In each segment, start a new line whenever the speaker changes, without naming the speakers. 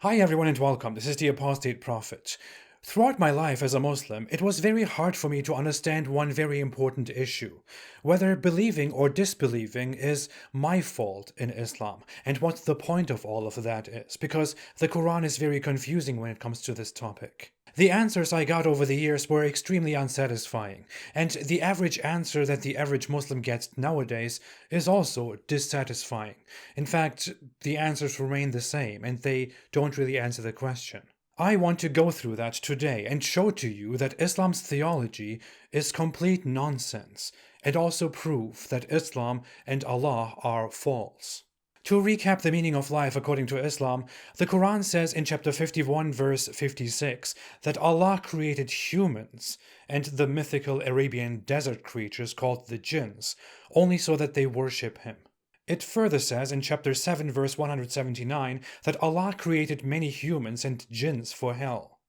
Hi everyone and welcome. This is the Apostate Prophet. Throughout my life as a Muslim, it was very hard for me to understand one very important issue: whether believing or disbelieving is my fault in Islam, and what the point of all of that is, because the Quran is very confusing when it comes to this topic. The answers I got over the years were extremely unsatisfying, and the average answer that the average Muslim gets nowadays is also dissatisfying. In fact, the answers remain the same, and they don't really answer the question. I want to go through that today and show to you that Islam's theology is complete nonsense, and also prove that Islam and Allah are false. To recap the meaning of life according to Islam, the Quran says in chapter 51 verse 56 that Allah created humans and the mythical Arabian desert creatures called the jinns, only so that they worship Him. It further says in chapter 7 verse 179 that Allah created many humans and jinns for hell.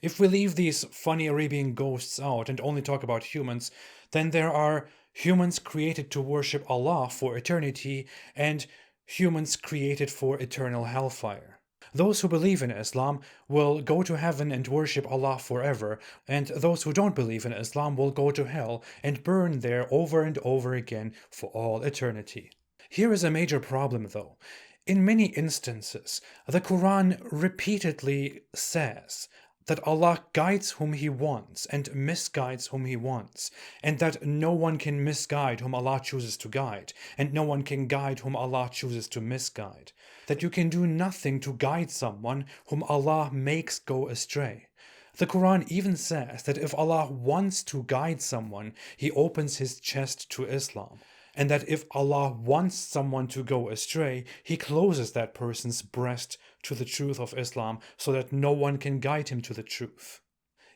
If we leave these funny Arabian ghosts out and only talk about humans, then there are humans created to worship Allah for eternity and humans created for eternal hellfire. Those who believe in Islam will go to heaven and worship Allah forever, and those who don't believe in Islam will go to hell and burn there over and over again for all eternity. Here is a major problem though. In many instances, the Quran repeatedly says that Allah guides whom He wants and misguides whom He wants, and that no one can misguide whom Allah chooses to guide, and no one can guide whom Allah chooses to misguide. That you can do nothing to guide someone whom Allah makes go astray. The Quran even says that if Allah wants to guide someone, He opens His chest to Islam, and that if Allah wants someone to go astray, He closes that person's breast to the truth of Islam so that no one can guide him to the truth.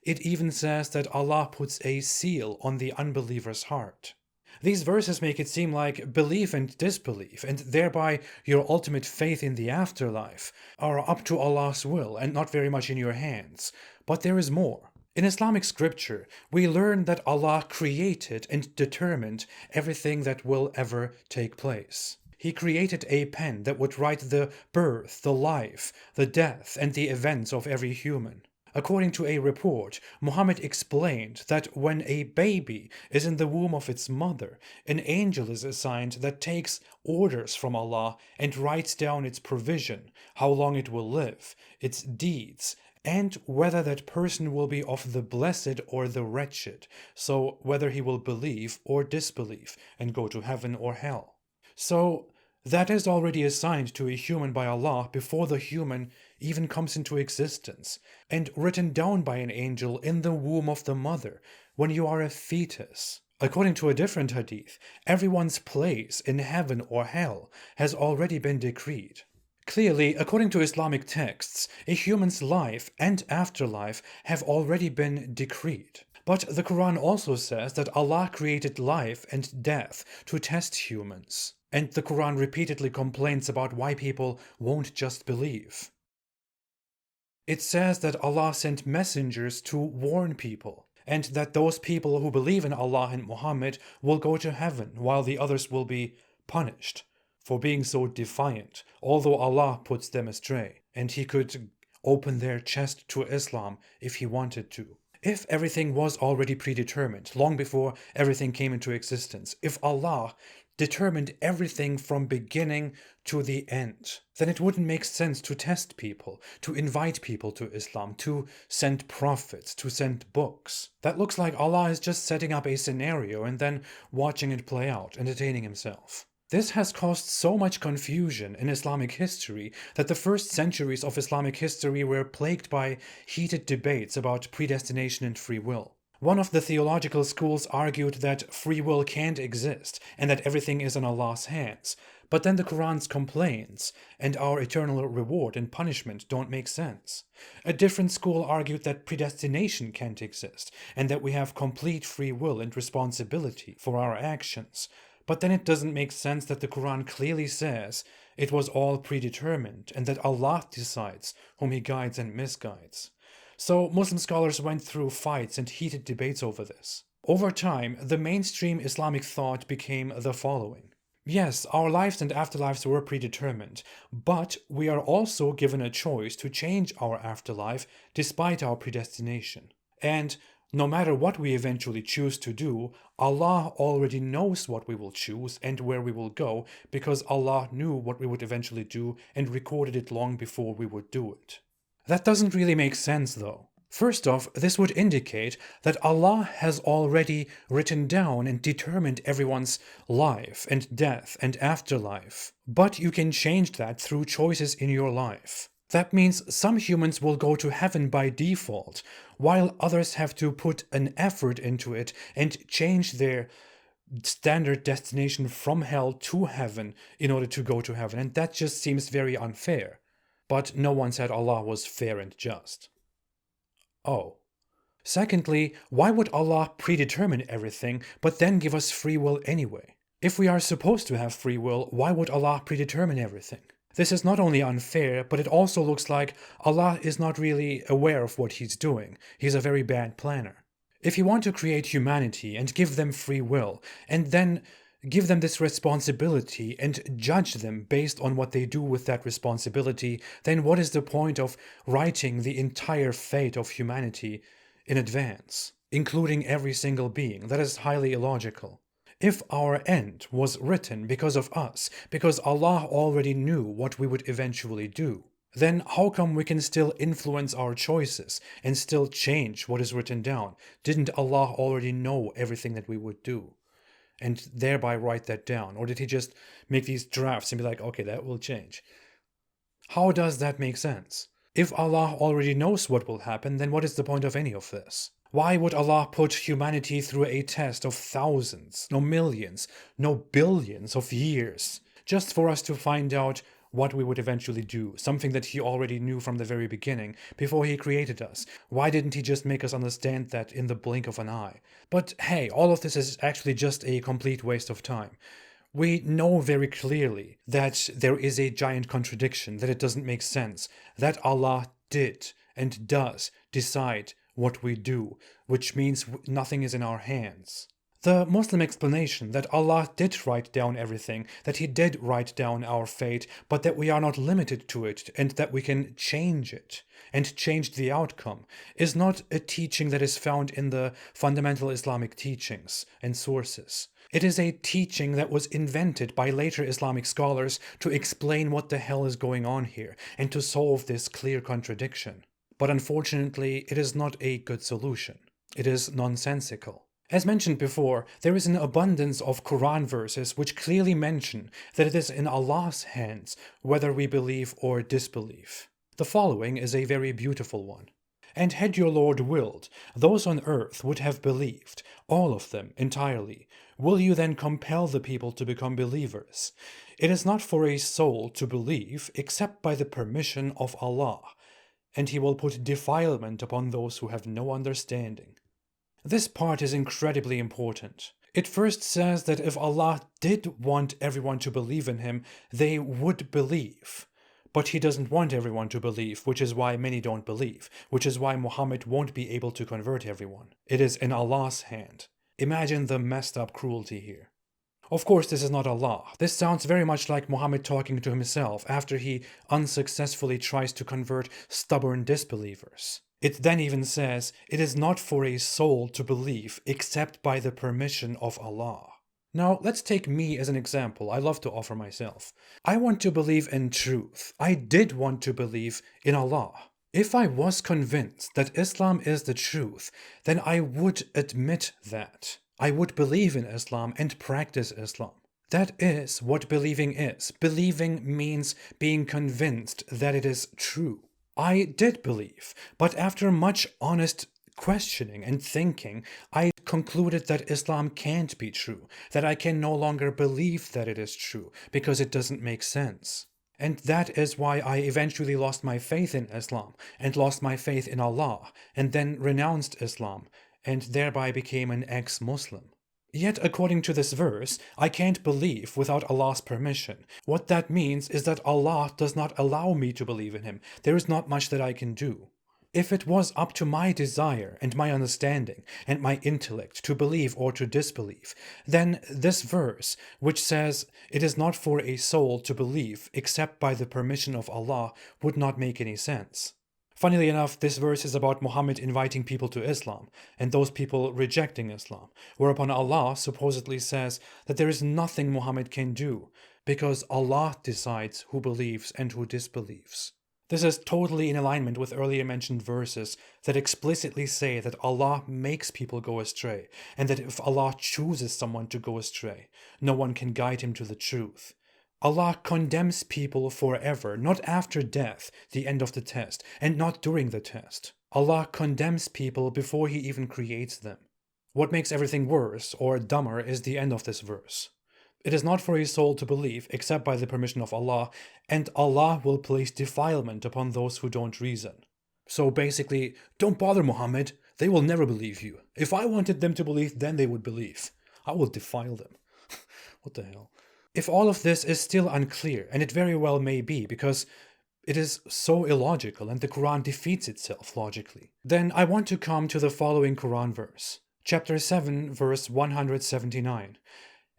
It even says that Allah puts a seal on the unbeliever's heart. These verses make it seem like belief and disbelief, and thereby your ultimate faith in the afterlife, are up to Allah's will and not very much in your hands. But there is more. In Islamic scripture, we learn that Allah created and determined everything that will ever take place. He created a pen that would write the birth, the life, the death, and the events of every human. According to a report, Muhammad explained that when a baby is in the womb of its mother, an angel is assigned that takes orders from Allah and writes down its provision, how long it will live, its deeds, and whether that person will be of the blessed or the wretched, so whether he will believe or disbelieve and go to heaven or hell. So that is already assigned to a human by Allah before the human even comes into existence, and written down by an angel in the womb of the mother when you are a fetus. According to a different hadith, everyone's place in heaven or hell has already been decreed. Clearly, according to Islamic texts, a human's life and afterlife have already been decreed. But the Quran also says that Allah created life and death to test humans. And the Quran repeatedly complains about why people won't just believe. It says that Allah sent messengers to warn people, and that those people who believe in Allah and Muhammad will go to heaven, while the others will be punished for being so defiant, although Allah puts them astray, and He could open their chest to Islam if He wanted to. If everything was already predetermined, long before everything came into existence, if Allah determined everything from beginning to the end, then it wouldn't make sense to test people, to invite people to Islam, to send prophets, to send books. That looks like Allah is just setting up a scenario and then watching it play out, entertaining Himself. This has caused so much confusion in Islamic history that the first centuries of Islamic history were plagued by heated debates about predestination and free will. One of the theological schools argued that free will can't exist and that everything is in Allah's hands, but then the Quran's complaints and our eternal reward and punishment don't make sense. A different school argued that predestination can't exist and that we have complete free will and responsibility for our actions. But then it doesn't make sense that the Quran clearly says it was all predetermined and that Allah decides whom He guides and misguides. So Muslim scholars went through fights and heated debates over this. Over time, the mainstream Islamic thought became the following: Yes, our lives and afterlives were predetermined, but we are also given a choice to change our afterlife despite our predestination. And no matter what we eventually choose to do, Allah already knows what we will choose and where we will go, because Allah knew what we would eventually do and recorded it long before we would do it. That doesn't really make sense though. First off, this would indicate that Allah has already written down and determined everyone's life and death and afterlife. But you can change that through choices in your life. That means some humans will go to heaven by default, while others have to put an effort into it and change their standard destination from hell to heaven in order to go to heaven. And that just seems very unfair. But no one said Allah was fair and just. Oh. Secondly, why would Allah predetermine everything but then give us free will anyway? If we are supposed to have free will, why would Allah predetermine everything? This is not only unfair, but it also looks like Allah is not really aware of what He's doing. He's a very bad planner. If you want to create humanity and give them free will, and then give them this responsibility and judge them based on what they do with that responsibility, then what is the point of writing the entire fate of humanity in advance, including every single being? That is highly illogical. If our end was written because of us, because Allah already knew what we would eventually do, then how come we can still influence our choices and still change what is written down? Didn't Allah already know everything that we would do and thereby write that down? Or did He just make these drafts and be like, okay, that will change? How does that make sense? If Allah already knows what will happen, then what is the point of any of this? Why would Allah put humanity through a test of thousands, no millions, no billions of years, just for us to find out what we would eventually do, something that He already knew from the very beginning, before He created us? Why didn't He just make us understand that in the blink of an eye? But hey, all of this is actually just a complete waste of time. We know very clearly that there is a giant contradiction, that it doesn't make sense, that Allah did and does decide what we do, which means nothing is in our hands. The Muslim explanation that Allah did write down everything, that He did write down our fate, but that we are not limited to it and that we can change it and change the outcome, is not a teaching that is found in the fundamental Islamic teachings and sources. It is a teaching that was invented by later Islamic scholars to explain what the hell is going on here and to solve this clear contradiction. But unfortunately, it is not a good solution. It is nonsensical. As mentioned before, there is an abundance of Quran verses which clearly mention that it is in Allah's hands whether we believe or disbelieve. The following is a very beautiful one. And had your Lord willed, those on earth would have believed, all of them entirely. Will you then compel the people to become believers? It is not for a soul to believe except by the permission of Allah, and He will put defilement upon those who have no understanding. This part is incredibly important. It first says that if Allah did want everyone to believe in Him, they would believe. But He doesn't want everyone to believe, which is why many don't believe, which is why Muhammad won't be able to convert everyone. It is in Allah's hand. Imagine the messed up cruelty here. Of course, this is not Allah. This sounds very much like Muhammad talking to himself after he unsuccessfully tries to convert stubborn disbelievers. It then even says, it is not for a soul to believe except by the permission of Allah. Now, let's take me as an example. I love to offer myself. I want to believe in truth. I did want to believe in Allah. If I was convinced that Islam is the truth, then I would admit that. I would believe in Islam and practice Islam. That is what believing is. Believing means being convinced that it is true. I did believe, but after much honest questioning and thinking, I concluded that Islam can't be true, that I can no longer believe that it is true, because it doesn't make sense. And that is why I eventually lost my faith in Islam, and lost my faith in Allah, and then renounced Islam, and thereby became an ex-Muslim. Yet, according to this verse, I can't believe without Allah's permission. What that means is that Allah does not allow me to believe in Him. There is not much that I can do. If it was up to my desire and my understanding and my intellect to believe or to disbelieve, then this verse, which says it is not for a soul to believe except by the permission of Allah, would not make any sense. Funnily enough, this verse is about Muhammad inviting people to Islam and those people rejecting Islam, whereupon Allah supposedly says that there is nothing Muhammad can do because Allah decides who believes and who disbelieves. This is totally in alignment with earlier mentioned verses that explicitly say that Allah makes people go astray, and that if Allah chooses someone to go astray, no one can guide him to the truth. Allah condemns people forever, not after death, the end of the test, and not during the test. Allah condemns people before He even creates them. What makes everything worse or dumber is the end of this verse. It is not for a soul to believe except by the permission of Allah, and Allah will place defilement upon those who don't reason. So basically, don't bother Muhammad, they will never believe you. If I wanted them to believe, then they would believe. I will defile them. What the hell? If all of this is still unclear, and it very well may be, because it is so illogical and the Quran defeats itself logically, then I want to come to the following Quran verse. Chapter 7, verse 179.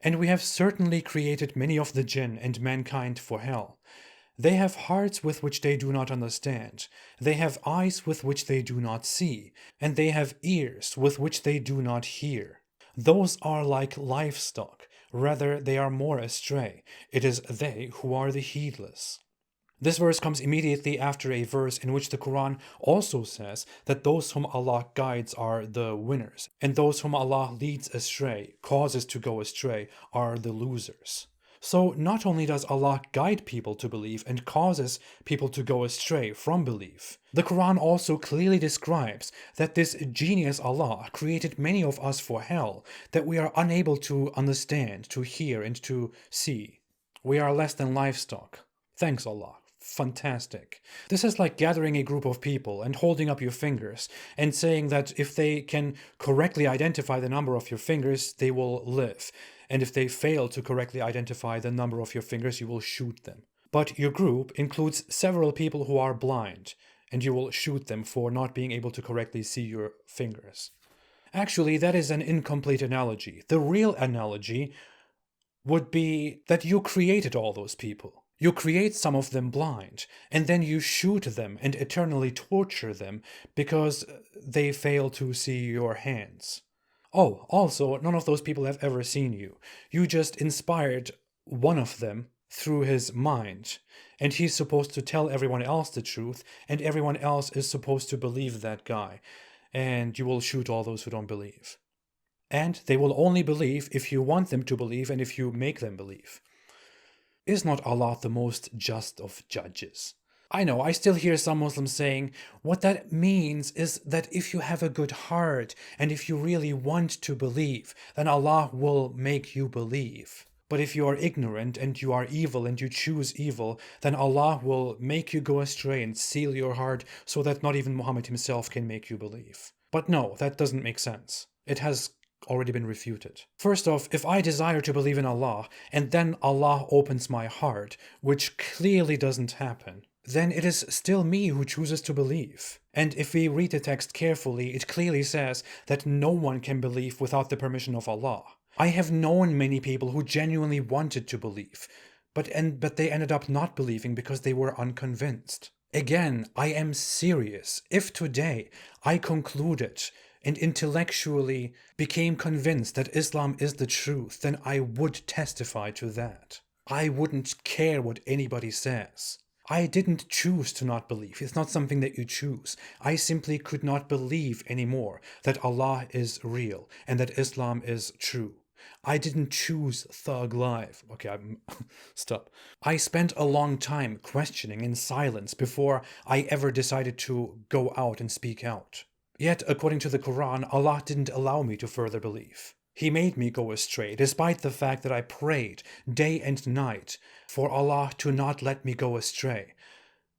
And we have certainly created many of the jinn and mankind for hell. They have hearts with which they do not understand, they have eyes with which they do not see, and they have ears with which they do not hear. Those are like livestock, rather they are more astray. It is they who are the heedless. This verse comes immediately after a verse in which the Quran also says that those whom Allah guides are the winners, and those whom Allah leads astray, causes to go astray, are the losers. So not only does Allah guide people to believe and causes people to go astray from belief, the Quran also clearly describes that this genius Allah created many of us for hell that we are unable to understand, to hear, and to see. We are less than livestock. Thanks Allah. Fantastic. This is like gathering a group of people and holding up your fingers and saying that if they can correctly identify the number of your fingers, they will live. And if they fail to correctly identify the number of your fingers, you will shoot them. But your group includes several people who are blind, and you will shoot them for not being able to correctly see your fingers. Actually, that is an incomplete analogy. The real analogy would be that you created all those people. You create some of them blind, and then you shoot them and eternally torture them because they fail to see your hands. Oh, also, none of those people have ever seen you. You just inspired one of them through his mind, and he's supposed to tell everyone else the truth, and everyone else is supposed to believe that guy, and you will shoot all those who don't believe. And they will only believe if you want them to believe and if you make them believe. Is not Allah the most just of judges? I know, I still hear some Muslims saying, what that means is that if you have a good heart and if you really want to believe, then Allah will make you believe. But if you are ignorant and you are evil and you choose evil, then Allah will make you go astray and seal your heart so that not even Muhammad himself can make you believe. But no, that doesn't make sense. It has already been refuted. First off, if I desire to believe in Allah, and then Allah opens my heart, which clearly doesn't happen, then it is still me who chooses to believe. And if we read the text carefully, it clearly says that no one can believe without the permission of Allah. I have known many people who genuinely wanted to believe, but they ended up not believing because they were unconvinced. Again, I am serious. If today I concluded and intellectually became convinced that Islam is the truth, then I would testify to that. I wouldn't care what anybody says. I didn't choose to not believe. It's not something that you choose. I simply could not believe anymore that Allah is real and that Islam is true. I didn't choose thug life. Okay, stop. I spent a long time questioning in silence before I ever decided to go out and speak out. Yet, according to the Quran, Allah didn't allow me to further believe. He made me go astray, despite the fact that I prayed day and night for Allah to not let me go astray,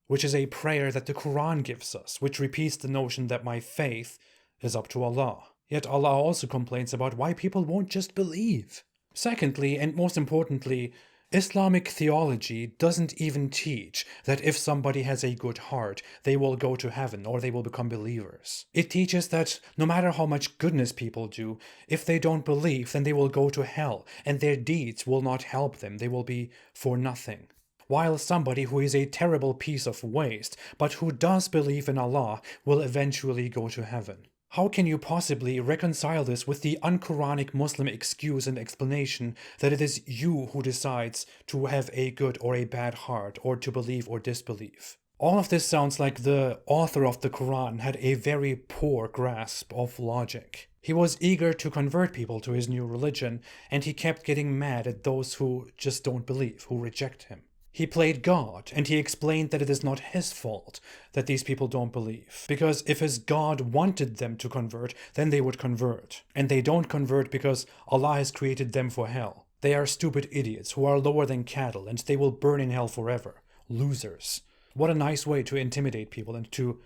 which is a prayer that the Quran gives us, which repeats the notion that my faith is up to Allah. Yet Allah also complains about why people won't just believe. Secondly, and most importantly, Islamic theology doesn't even teach that if somebody has a good heart, they will go to heaven or they will become believers. It teaches that no matter how much goodness people do, if they don't believe, then they will go to hell, and their deeds will not help them, they will be for nothing. While somebody who is a terrible piece of waste, but who does believe in Allah, will eventually go to heaven. How can you possibly reconcile this with the un-Quranic Muslim excuse and explanation that it is you who decides to have a good or a bad heart, or to believe or disbelieve? All of this sounds like the author of the Quran had a very poor grasp of logic. He was eager to convert people to his new religion, and he kept getting mad at those who just don't believe, who reject him. He played God, and he explained that it is not his fault that these people don't believe. Because if his God wanted them to convert, then they would convert. And they don't convert because Allah has created them for hell. They are stupid idiots who are lower than cattle, and they will burn in hell forever. Losers. What a nice way to intimidate people and to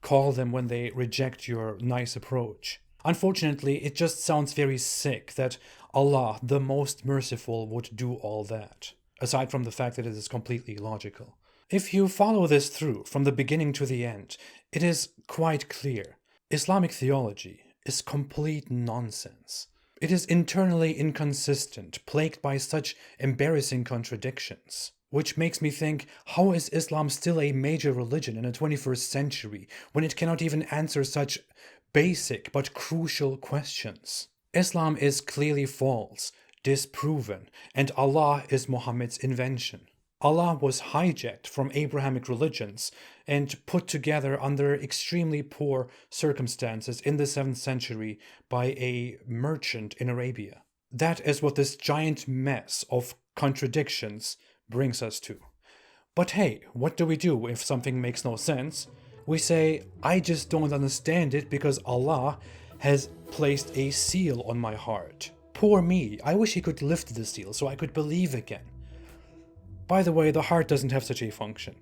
call them when they reject your nice approach. Unfortunately, it just sounds very sick that Allah, the most merciful, would do all that. Aside from the fact that it is completely illogical. If you follow this through from the beginning to the end, it is quite clear. Islamic theology is complete nonsense. It is internally inconsistent, plagued by such embarrassing contradictions. Which makes me think, how is Islam still a major religion in the 21st century when it cannot even answer such basic but crucial questions? Islam is clearly false, disproven, and Allah is Muhammad's invention. Allah was hijacked from Abrahamic religions and put together under extremely poor circumstances in the 7th century by a merchant in Arabia. That is what this giant mess of contradictions brings us to. But hey, what do we do if something makes no sense? We say, I just don't understand it because Allah has placed a seal on my heart. Poor me, I wish he could lift the seal so I could believe again. By the way, the heart doesn't have such a function.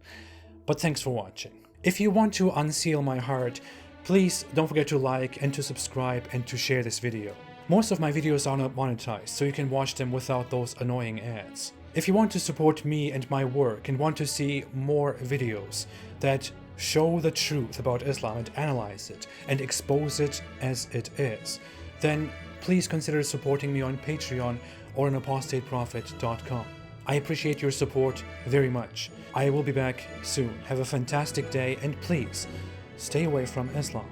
But thanks for watching. If you want to unseal my heart, please don't forget to like and to subscribe and to share this video. Most of my videos are not monetized, so you can watch them without those annoying ads. If you want to support me and my work and want to see more videos that show the truth about Islam and analyze it and expose it as it is, then please consider supporting me on Patreon or on apostateprophet.com. I appreciate your support very much. I will be back soon. Have a fantastic day, and please stay away from Islam.